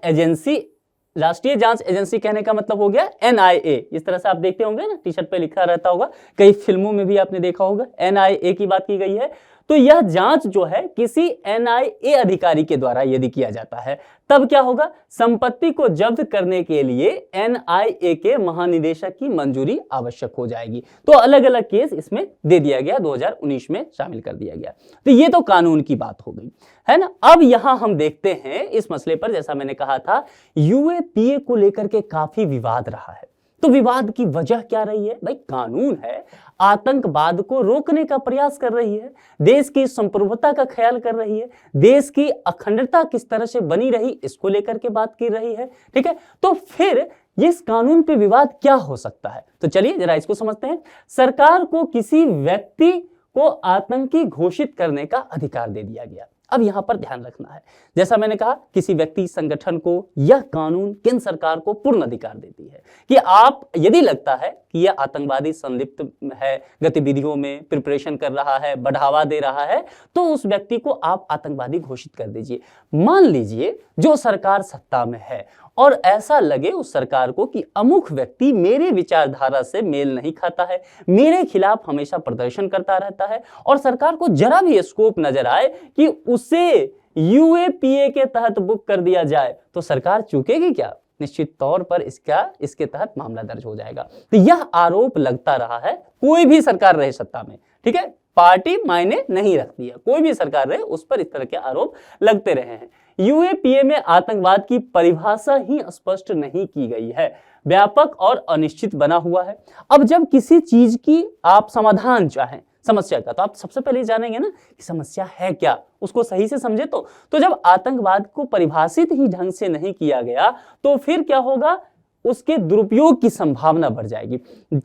Speaker 1: एजेंसी कहने का मतलब हो गया एनआईए, इस तरह से आप देखते होंगे ना, टी शर्ट पे लिखा रहता होगा, कई फिल्मों में भी आपने देखा होगा, एनआईए की बात की गई है। तो यह जांच जो है किसी एनआईए अधिकारी के द्वारा यदि किया जाता है, तब क्या होगा, संपत्ति को जब्त करने के लिए एनआईए के महानिदेशक की मंजूरी आवश्यक हो जाएगी। तो अलग अलग केस इसमें दे दिया गया, 2019 में शामिल कर दिया गया। तो ये तो कानून की बात हो गई, है ना। अब यहां हम देखते हैं इस मसले पर, जैसा मैंने कहा था, यूएपीए को लेकर के काफी विवाद रहा है। तो विवाद की वजह क्या रही है? भाई कानून है, आतंकवाद को रोकने का प्रयास कर रही है, देश की संप्रभुता का ख्याल कर रही है, देश की अखंडता किस तरह से बनी रही इसको लेकर के बात कर रही है, ठीक है। तो फिर इस कानून पे विवाद क्या हो सकता है? तो चलिए जरा इसको समझते हैं। सरकार को किसी व्यक्ति को आतंकी घोषित करने का अधिकार दे दिया गया। अब यहां पर ध्यान रखना है, जैसा मैंने कहा, किसी व्यक्ति संगठन को यह कानून केंद्र सरकार को पूर्ण अधिकार देती है कि आप यदि लगता है कि यह आतंकवादी संलिप्त है, गतिविधियों में प्रिपरेशन कर रहा है, बढ़ावा दे रहा है, तो उस व्यक्ति को आप आतंकवादी घोषित कर दीजिए। मान लीजिए जो सरकार सत्ता में है और ऐसा लगे उस सरकार को कि अमुक व्यक्ति मेरे विचारधारा से मेल नहीं खाता है, मेरे खिलाफ हमेशा प्रदर्शन करता रहता है, और सरकार को जरा भी स्कोप नजर आए कि उसे यूएपीए के तहत बुक कर दिया जाए, तो सरकार चूकेगी क्या? निश्चित तौर पर इसके तहत मामला दर्ज हो जाएगा। तो यह आरोप लगता रहा है, कोई भी सरकार रहे सत्ता में, ठीक है, पार्टी मायने नहीं रखती है, कोई भी सरकार रहे उस पर इस तरह के आरोप लगते रहे हैं। यूएपीए में आतंकवाद की परिभाषा ही स्पष्ट नहीं की गई है, व्यापक और अनिश्चित बना हुआ है। अब जब किसी चीज की आप समाधान चाहें, समस्या का, तो आप सबसे पहले जानेंगे ना कि समस्या है क्या, उसको सही से समझे। तो जब आतंकवाद को परिभाषित ही ढंग से नहीं किया गया तो फिर क्या होगा, उसके दुरुपयोग की संभावना बढ़ जाएगी।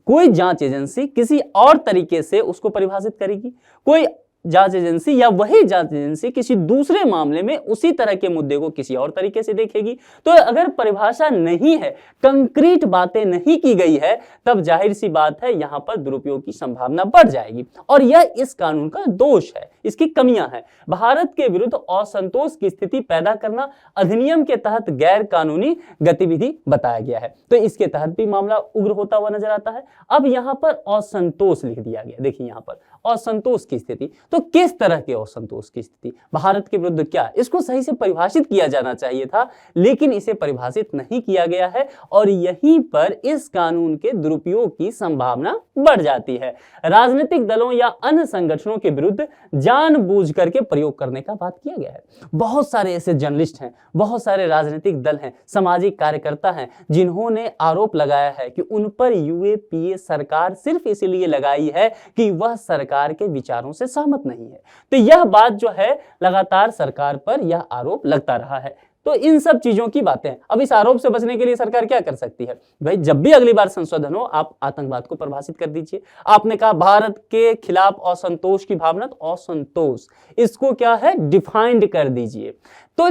Speaker 1: कोई जांच एजेंसी किसी और तरीके से उसको परिभाषित करेगी, कोई जांच एजेंसी या वही जांच एजेंसी किसी दूसरे मामले में उसी तरह के मुद्दे को किसी और तरीके से देखेगी। तो अगर परिभाषा नहीं है, कंक्रीट बातें नहीं की गई है, तब जाहिर सी बात है यहां पर दुरुपयोग की संभावना बढ़ जाएगी, और यह इस कानून का दोष है, इसकी कमियां हैं। भारत के विरुद्ध असंतोष की स्थिति पैदा करना अधिनियम के तहत गैर कानूनी गतिविधि बताया गया है, तो इसके तहत भी मामला उग्र होता हुआ नजर आता है। अब यहां पर असंतोष लिख दिया गया, देखिए यहां पर असंतोष की स्थिति, तो किस तरह के असंतोष की स्थिति, भारत के विरुद्ध क्या, इसको सही से परिभाषित किया जाना चाहिए था, लेकिन इसे परिभाषित नहीं किया गया है, और यहीं पर इस कानून के दुरुपयोग की संभावना बढ़ जाती है। राजनीतिक दलों या अन्य संगठनों के विरुद्ध जानबूझ करके प्रयोग करने का बात किया गया है। बहुत सारे ऐसे जर्नलिस्ट हैं, बहुत सारे राजनीतिक दल हैं, सामाजिक कार्यकर्ता हैं, जिन्होंने आरोप लगाया है कि उन पर यूएपीए सरकार सिर्फ इसलिए लगाई है कि वह सरकार के विचारों से सहमत नहीं है। तो यह बात जो है लगातार सरकार पर यह आरोप लगता रहा है। तो इन सब चीजों की बातें, अब इस आरोप से बचने के लिए सरकार क्या कर सकती है? भाई जब भी अगली बार संशोधन हो, आप आतंकवाद को परिभाषित कर दीजिए। आपने कहा भारत के खिलाफ असंतोष की भावना, तो असंतोष इसको क्या है, डिफाइंड कर दीजिए। तो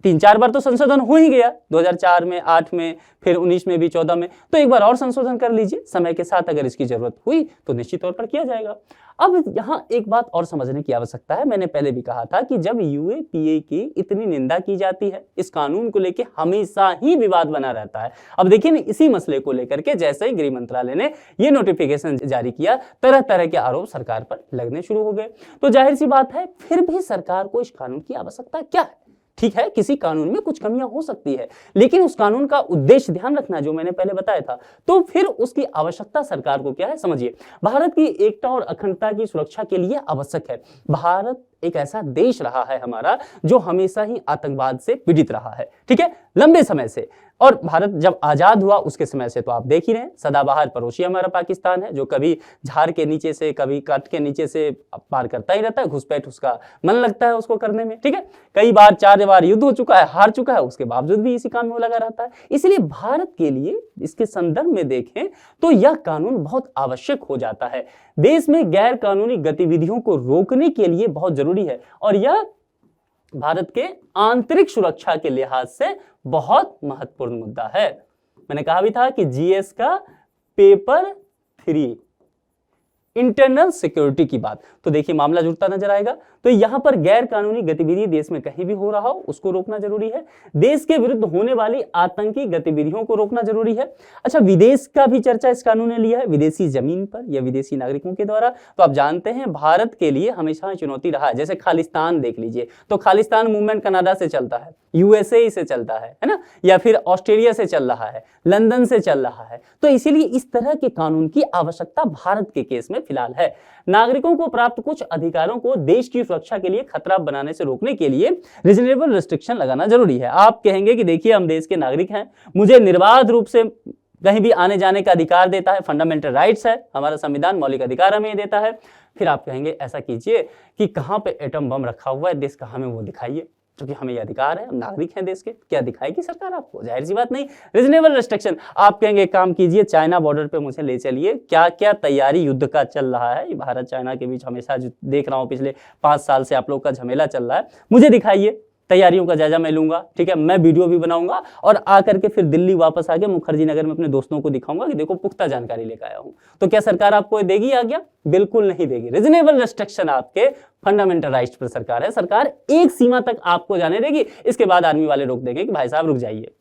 Speaker 1: 3-4 बार तो संशोधन हो ही गया, 2004 में, 8 में, फिर 19 में भी, 14 में, तो एक बार और संशोधन कर लीजिए। समय के साथ अगर इसकी जरूरत हुई तो निश्चित तौर पर किया जाएगा। अब यहां एक बात और समझने की आवश्यकता है, मैंने पहले भी कहा था कि जब यूएपीए की इतनी निंदा की जाती है, इस कानून को लेकर हमेशा ही विवाद बना रहता है। अब देखिए ना, इसी मसले को लेकर के जैसे ही गृह मंत्रालय ने यह नोटिफिकेशन जारी किया, तरह तरह के आरोप सरकार पर लगने शुरू हो गए। तो जाहिर सी बात है, फिर भी सरकार को इस कानून की आवश्यकता क्या है? ठीक है, किसी कानून में कुछ कमियां हो सकती है, लेकिन उस कानून का उद्देश्य ध्यान रखना, जो मैंने पहले बताया था। तो फिर उसकी आवश्यकता सरकार को क्या है, समझिए। भारत की एकता और अखंडता की सुरक्षा के लिए आवश्यक है। भारत एक ऐसा देश रहा है हमारा जो हमेशा ही आतंकवाद से पीड़ित रहा है, ठीक है, लंबे समय से। और भारत जब आजाद हुआ उसके समय से तो आप देख ही रहे हैं, सदाबहार पड़ोसी हमारा पाकिस्तान है, जो कभी झाड़ के नीचे से, कभी काट के नीचे से पार करता ही रहता है, घुसपैठ उसका मन लगता है उसको करने में, ठीक है। कई बार 4 बार युद्ध हो चुका है, हार चुका है, उसके बावजूद भी इसी काम में लगा रहता है। इसलिए भारत के लिए इसके संदर्भ में देखें तो यह कानून बहुत आवश्यक हो जाता है। देश में गैर कानूनी गतिविधियों को रोकने के लिए बहुत जरूरी है, और यह भारत के आंतरिक सुरक्षा के लिहाज से बहुत महत्वपूर्ण मुद्दा है। मैंने कहा भी था कि जीएस का पेपर 3 इंटरनल सिक्योरिटी की बात, तो देखिए मामला जुड़ता नजर आएगा। तो यहां पर गैर कानूनी गतिविधि देश में कहीं भी हो रहा हो उसको रोकना जरूरी है। देश के विरुद्ध होने वाली आतंकी गतिविधियों को रोकना जरूरी है। अच्छा, विदेश का भी चर्चा इस कानून ने लिया है, विदेशी जमीन पर या विदेशी नागरिकों के द्वारा। तो आप जानते हैं भारत के लिए हमेशा चुनौती रहा है। जैसे खालिस्तान देख लीजिए, तो खालिस्तान मूवमेंट कनाडा से चलता है, यूएसए से चलता है ना, या फिर ऑस्ट्रेलिया से चल रहा है, लंदन से चल रहा है। तो इसीलिए इस तरह के कानून की आवश्यकता भारत के केस में फिलहाल है। नागरिकों को प्राप्त कुछ अधिकारों को देश की सुरक्षा के लिए खतरा बनाने से रोकने के लिए रीजनेबल रिस्ट्रिक्शन लगाना जरूरी है। आप कहेंगे कि देखिए हम देश के नागरिक हैं, मुझे निर्बाध रूप से कहीं भी आने जाने का अधिकार देता है, फंडामेंटल राइट्स है, हमारा संविधान मौलिक अधिकार हमें देता है। फिर आप कहेंगे ऐसा कीजिए कि कहां पे एटम बम रखा हुआ है देश का, हमें वो दिखाइए, क्योंकि हमें ये अधिकार है, हम नागरिक हैं देश के। क्या दिखाएगी सरकार आपको? जाहिर सी बात नहीं। रीजनेबल रिस्ट्रिक्शन, आप कहेंगे काम कीजिए, चाइना बॉर्डर पे मुझे ले चलिए, क्या क्या तैयारी युद्ध का चल रहा है, भारत चाइना के बीच हमेशा जो देख रहा हूँ पिछले 5 साल से आप लोग का झमेला चल रहा है, मुझे दिखाइए, तैयारियों का जायजा मैं लूंगा, ठीक है, मैं वीडियो भी बनाऊंगा और आकर के फिर दिल्ली वापस आके मुखर्जी नगर में अपने दोस्तों को दिखाऊंगा कि देखो पुख्ता जानकारी लेकर आया हूं। तो क्या सरकार आपको देगी आज्ञा? बिल्कुल नहीं देगी। रीजनेबल रिस्ट्रिक्शन आपके फंडामेंटल राइट्स पर सरकार है, सरकार एक सीमा तक आपको जाने देगी, इसके बाद आर्मी वाले रोक देंगे कि भाई साहब रुक जाइए,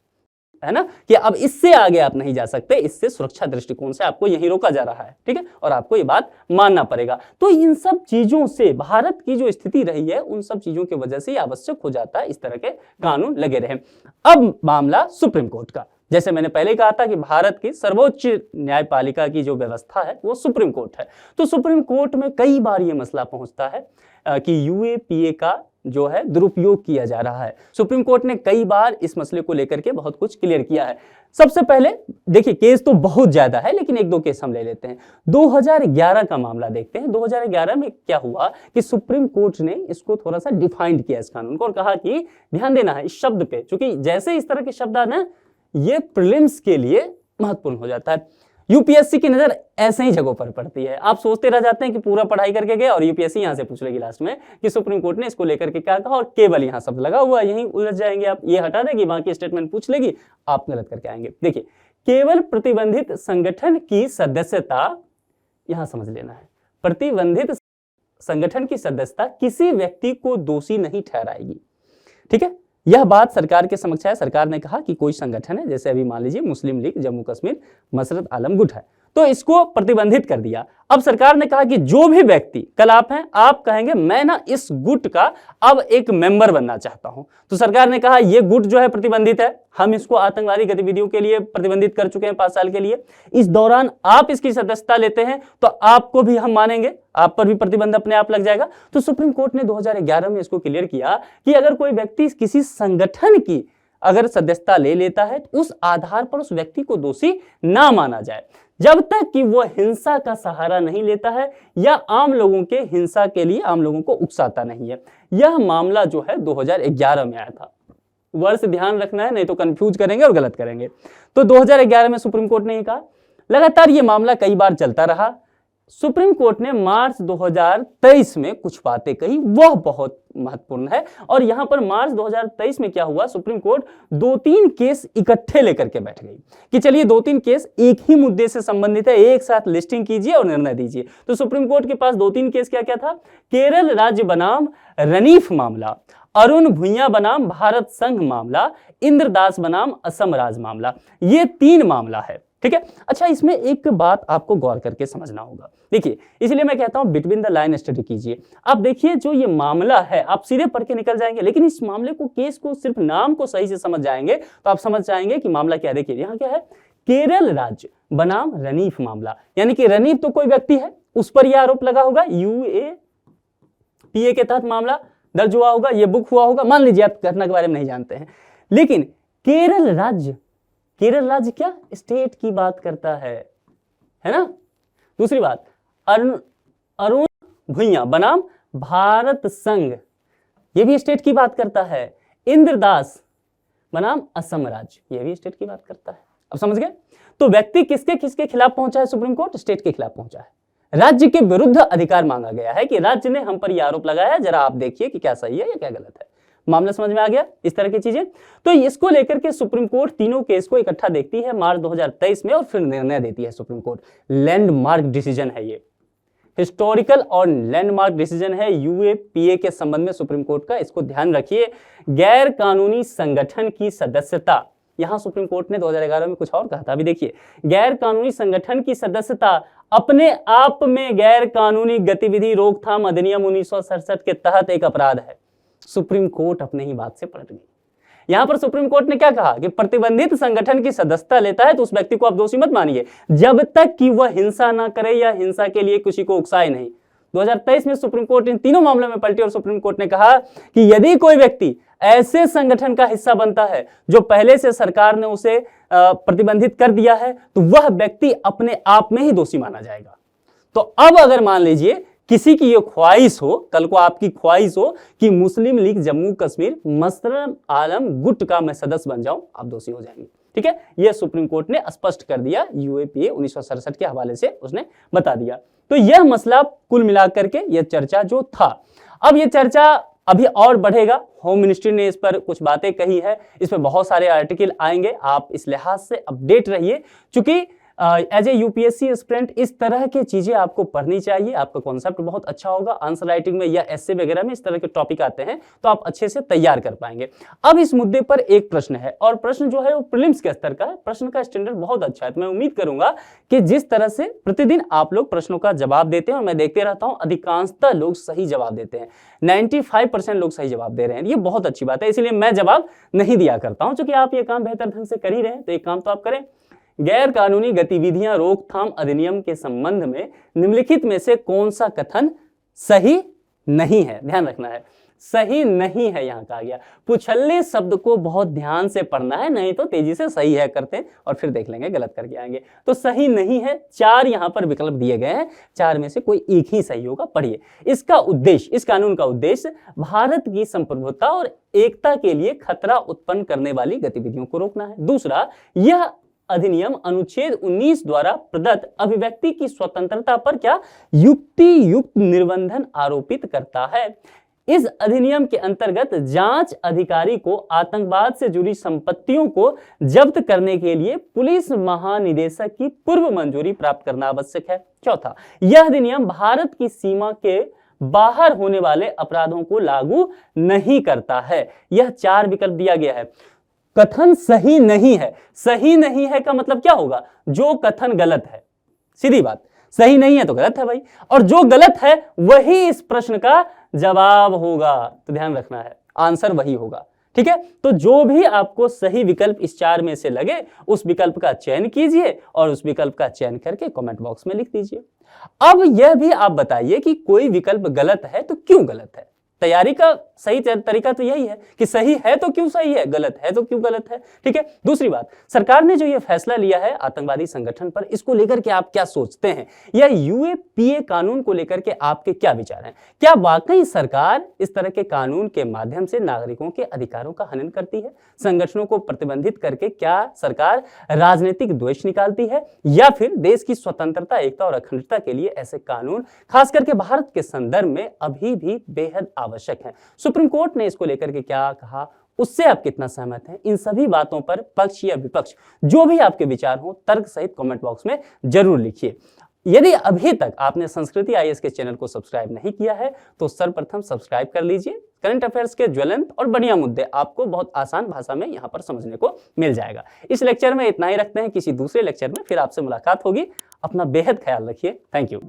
Speaker 1: है ना, कि अब इससे आगे आप नहीं जा सकते, इससे सुरक्षा दृष्टिकोण से आपको यहीं रोका जा रहा है, ठीक है, और आपको ये बात मानना पड़ेगा। तो इन सब चीजों से भारत की जो स्थिति रही है, उन सब चीजों की वजह से आवश्यक हो जाता है इस तरह के कानून लगे रहे। अब मामला सुप्रीम कोर्ट का, जैसे मैंने पहले कहा था कि भारत की सर्वोच्च न्यायपालिका की जो व्यवस्था है वो सुप्रीम कोर्ट है। तो सुप्रीम कोर्ट में कई बार ये मसला पहुंचता है कि यूएपीए का जो है दुरुपयोग किया जा रहा है। सुप्रीम कोर्ट ने कई बार इस मसले को लेकर के बहुत कुछ क्लियर किया है। सबसे पहले देखिए, केस तो बहुत ज्यादा है लेकिन एक दो केस हम ले लेते हैं। 2011 का मामला देखते हैं। 2011 में क्या हुआ कि सुप्रीम कोर्ट ने इसको थोड़ा सा डिफाइंड किया इस कानून को और कहा कि ध्यान देना है इस शब्द पे, क्योंकि जैसे इस तरह के शब्द आना है ये प्रीलिम्स के लिए महत्वपूर्ण हो जाता है। यूपीएससी की नजर ऐसे ही जगहों पर पड़ती है, आप सोचते रह जाते हैं कि पूरा पढ़ाई करके गए और यूपीएससी यहां से पूछ लेगी लास्ट में कि सुप्रीम कोर्ट ने इसको लेकर के क्या कहा, और केवल यहां शब्द लगा हुआ, यहीं उलझ जाएंगे आप, ये हटा देगी, बाकी स्टेटमेंट पूछ लेगी, आप गलत करके आएंगे। देखिए, केवल प्रतिबंधित संगठन की सदस्यता, यहां समझ लेना है, प्रतिबंधित संगठन की सदस्यता किसी व्यक्ति को दोषी नहीं ठहराएगी, ठीक है। यह बात सरकार के समक्ष है। सरकार ने कहा कि कोई संगठन है, जैसे अभी मान लीजिए मुस्लिम लीग जम्मू कश्मीर मसरत आलम गुट है, तो इसको प्रतिबंधित कर दिया। अब सरकार ने कहा कि जो भी व्यक्ति, कल आप हैं, आप कहेंगे मैं ना इस गुट का अब एक मेंबर बनना चाहता हूं, तो सरकार ने कहा ये गुट जो है प्रतिबंधित है, हम इसको आतंकवादी गतिविधियों के लिए प्रतिबंधित कर चुके हैं 5 साल के लिए, इस दौरान आप इसकी सदस्यता लेते हैं तो आपको भी हम मानेंगे, आप पर भी प्रतिबंध अपने आप लग जाएगा। तो सुप्रीम कोर्ट ने 2011 में इसको क्लियर किया कि अगर कोई व्यक्ति किसी संगठन की अगर सदस्यता ले लेता है तो उस आधार पर उस व्यक्ति को दोषी ना माना जाए, जब तक कि वह हिंसा का सहारा नहीं लेता है या आम लोगों के हिंसा के लिए आम लोगों को उकसाता नहीं है। यह मामला जो है 2011 में आया था। वर्ष ध्यान रखना है, नहीं तो कंफ्यूज करेंगे और गलत करेंगे। तो 2011 में सुप्रीम कोर्ट ने कहा। लगातार यह मामला कई बार चलता रहा। सुप्रीम कोर्ट ने मार्च 2023 में कुछ बातें कही, वह बहुत महत्वपूर्ण है। और यहां पर मार्च 2023 में क्या हुआ, सुप्रीम कोर्ट 2-3 केस इकट्ठे लेकर के बैठ गई कि चलिए 2-3 केस एक ही मुद्दे से संबंधित है, एक साथ लिस्टिंग कीजिए और निर्णय दीजिए। तो सुप्रीम कोर्ट के पास 2-3 केस क्या क्या था, केरल राज्य बनाम रनीफ मामला, अरुण भुइयां बनाम भारत संघ मामला, इंद्रदास बनाम असम राज मामला, ये 3 मामला है, ठीक है। अच्छा, इसमें एक बात आपको गौर करके समझना होगा। देखिए, इसलिए मैं कहता हूं बिटवीन द लाइन स्टडी कीजिए। आप देखिए जो ये मामला है आप सीधे पढ़ के निकल जाएंगे, लेकिन इस मामले को, केस को, सिर्फ नाम को सही से समझ जाएंगे तो आप समझ जाएंगे कि मामला क्या है। देखिए यहां क्या है, केरल राज्य बनाम रनीफ मामला, यानी कि रनीफ तो कोई व्यक्ति है, उस पर यह आरोप लगा होगा, यूएपीए के तहत मामला दर्ज हुआ होगा, यह बुक हुआ होगा, मान लीजिए आप घटना के बारे में नहीं जानते हैं। लेकिन केरल राज्य क्या स्टेट की बात करता है ना। दूसरी बात, अरुण भुइयां बनाम भारत संघ, यह भी स्टेट की बात करता है। इंद्रदास बनाम असम राज्य, यह भी स्टेट की बात करता है। अब समझ गए। तो व्यक्ति किसके खिलाफ पहुंचा है सुप्रीम कोर्ट, स्टेट के खिलाफ पहुंचा है। राज्य के विरुद्ध अधिकार मांगा गया है कि राज्य ने हम पर यह आरोप लगाया, जरा आप देखिए कि क्या सही है या क्या गलत है। मामला समझ में आ गया, इस तरह की चीजें। तो इसको लेकर के सुप्रीम कोर्ट तीनों केस को इकट्ठा देखती है मार्च 2023 में और फिर निर्णय देती है सुप्रीम कोर्ट। लैंडमार्क डिसीजन है ये, हिस्टोरिकल और लैंडमार्क डिसीजन है यूएपीए के संबंध में सुप्रीम कोर्ट का। इसको ध्यान रखिए। गैर कानूनी संगठन की सदस्यता, यहां सुप्रीम कोर्ट ने 2011 में कुछ और कहा था, अभी देखिए, गैर कानूनी संगठन की सदस्यता अपने आप में गैर कानूनी गतिविधि रोकथाम अधिनियम 1967 के तहत एक अपराध है। सुप्रीम कोर्ट अपने ही बात से पलट गई। यहां पर सुप्रीम कोर्ट ने क्या कहा कि प्रतिबंधित संगठन की सदस्यता लेता है तो उस व्यक्ति को आप दोषी मत मानिए जब तक कि वह हिंसा ना करे या हिंसा के लिए किसी को उकसाए नहीं। 2023 में सुप्रीम कोर्ट इन तीनों मामलों में पलटी और सुप्रीम कोर्ट ने कहा कि यदि कोई व्यक्ति ऐसे संगठन का हिस्सा बनता है जो पहले से सरकार ने उसे प्रतिबंधित कर दिया है तो वह व्यक्ति अपने आप में ही दोषी माना जाएगा। तो अब अगर मान लीजिए किसी की ये ख्वाहिश हो, कल को आपकी ख्वाहिश हो कि मुस्लिम लीग जम्मू कश्मीर मसरत आलम गुट का मैं सदस्य बन जाऊं, आप दोषी हो जाएंगे। ठीक है, यह सुप्रीम कोर्ट ने स्पष्ट कर दिया, यूएपीए 1967 के हवाले से उसने बता दिया। तो यह मसला कुल मिलाकर के यह चर्चा जो था, अब यह चर्चा अभी और बढ़ेगा। होम मिनिस्ट्री ने इस पर कुछ बातें कही है, इस पर बहुत सारे आर्टिकल आएंगे, आप इस लिहाज से अपडेट रहिए। चूंकि एज ए यूपीएससी एस्पिरेंट इस तरह की चीजें आपको पढ़नी चाहिए, आपका कॉन्सेप्ट बहुत अच्छा होगा। आंसर राइटिंग में या एस्से वगैरह में इस तरह के टॉपिक आते हैं तो आप अच्छे से तैयार कर पाएंगे। अब इस मुद्दे पर एक प्रश्न है, और प्रश्न जो है वो प्रीलिम्स के स्तर का है। प्रश्न का स्टैंडर्ड बहुत अच्छा है, तो मैं उम्मीद करूंगा कि जिस तरह से प्रतिदिन आप लोग प्रश्नों का जवाब देते हैं, और मैं देखते रहता हूं अधिकांशतः लोग सही जवाब देते हैं, 95% लोग सही जवाब दे रहे हैं, ये बहुत अच्छी बात है। इसलिए मैं जवाब नहीं दिया करता हूं, क्योंकि आप ये काम बेहतर ढंग से कर ही रहे हैं, तो एक काम तो आप करें। गैर कानूनी गतिविधियां रोकथाम अधिनियम के संबंध में निम्नलिखित में से कौन सा कथन सही नहीं है? ध्यान रखना है, सही नहीं है यहां कहा गया। पुछल्ले शब्द को बहुत ध्यान से पढ़ना है, नहीं तो तेजी से सही है करते हैं और फिर देख लेंगे गलत करके आएंगे। तो सही नहीं है, 4 यहां पर विकल्प दिए गए हैं, 4 में से कोई एक ही सही होगा। पढ़िए, इसका उद्देश्य, इस कानून का उद्देश्य भारत की संप्रभुता और एकता के लिए खतरा उत्पन्न करने वाली गतिविधियों को रोकना है। दूसरा, यह अधिनियम अनुच्छेद 19 द्वारा प्रदत्त अभिव्यक्ति की स्वतंत्रता पर क्या युक्ति युक्त निर्बंधन आरोपित करता है। इस अधिनियम के अंतर्गत जांच अधिकारी को आतंकवाद से जुड़ी संपत्तियों को जब्त करने के लिए पुलिस महानिदेशक की पूर्व मंजूरी प्राप्त करना आवश्यक है। चौथा, यह अधिनियम भारत की सीमा के बाहर होने वाले अपराधों को लागू नहीं करता है। यह 4 विकल्प दिया गया है। कथन सही नहीं है, सही नहीं है का मतलब क्या होगा? जो कथन गलत है, सीधी बात, सही नहीं है तो गलत है भाई, और जो गलत है वही इस प्रश्न का जवाब होगा। तो ध्यान रखना है, आंसर वही होगा। ठीक है, तो जो भी आपको सही विकल्प इस 4 में से लगे, उस विकल्प का चयन कीजिए और उस विकल्प का चयन करके कमेंट बॉक्स में लिख दीजिए। अब यह भी आप बताइए कि कोई विकल्प गलत है तो क्यों गलत है। तैयारी का सही तरीका तो यही है कि सही है तो क्यों सही है, गलत है तो क्यों गलत है। ठीक है, दूसरी बात, सरकार ने जो ये फैसला लिया है आतंकवादी संगठन पर, इसको लेकर के आप क्या सोचते हैं, या यूएपीए कानून को लेकर के आपके क्या विचार हैं? क्या वाकई सरकार इस तरह के कानून के माध्यम से नागरिकों के अधिकारों का हनन करती है? संगठनों को प्रतिबंधित करके क्या सरकार राजनीतिक द्वेष निकालती है, या फिर देश की स्वतंत्रता, एकता और अखंडता के लिए ऐसे कानून खास करके भारत के संदर्भ में अभी भी बेहद आवश्यक है? सुप्रीम कोर्ट ने इसको लेकर के क्या कहा, उससे आप कितना सहमत हैं? इन सभी बातों पर पक्ष या विपक्ष जो भी आपके विचार हो, तर्क सहित कमेंट बॉक्स में जरूर लिखिए। यदि अभी तक आपने संस्कृति आईएएस के चैनल को सब्सक्राइब नहीं किया है तो सर्वप्रथम सब्सक्राइब कर लीजिए। करंट अफेयर्स के ज्वलंत और बढ़िया मुद्दे आपको बहुत आसान भाषा में यहाँ पर समझने को मिल जाएगा। इस लेक्चर में इतना ही रखते हैं, किसी दूसरे लेक्चर में फिर आपसे मुलाकात होगी। अपना बेहद ख्याल रखिए। Thank you.